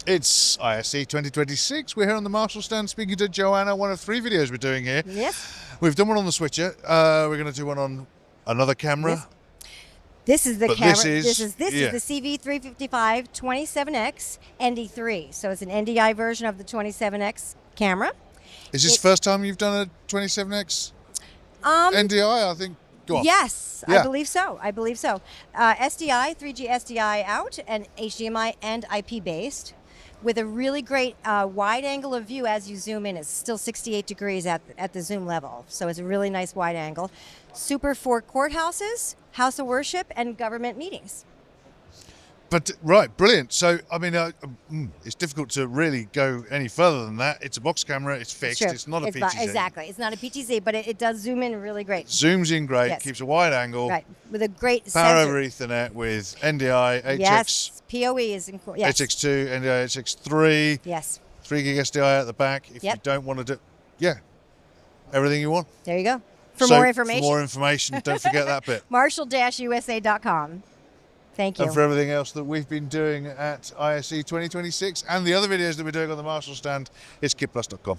It's ISE 2026. We're here on the Marshall stand speaking to Joanna, one of 3 videos we're doing here. Yes. We've done one on the switcher. We're going to do one on another camera. Yes. This is the But camera. this is the CV355-27X-ND3. So it's an NDI version of the 27X camera. Is this the first time you've done a 27X NDI? I think. Go on. Yes, Yeah. I believe so. SDI, 3G SDI out, and HDMI and IP based, with a really great wide angle of view as you zoom in. It's still 68 degrees at the zoom level, so it's a really nice wide angle. Super for courthouses, house of worship, and government meetings. But right, brilliant. So I mean, it's difficult to really go any further than that. It's a box camera. It's fixed. Sure. It's not a PTZ. Exactly. It's not a PTZ, but it does zoom in really great. Zooms in great. Yes. Keeps a wide angle. Right. With a great Power sensor. over Ethernet with NDI, HX. Yes. PoE is included. Yes. HX2, NDI, HX3. Yes. 3 gig SDI at the back. If you don't want to do, everything you want. There you go. For more information, don't forget that bit. Marshall-USA.com. Thank you. And for everything else that we've been doing at ISE 2026 and the other videos that we're doing on the Marshall stand, it's kitplus.com.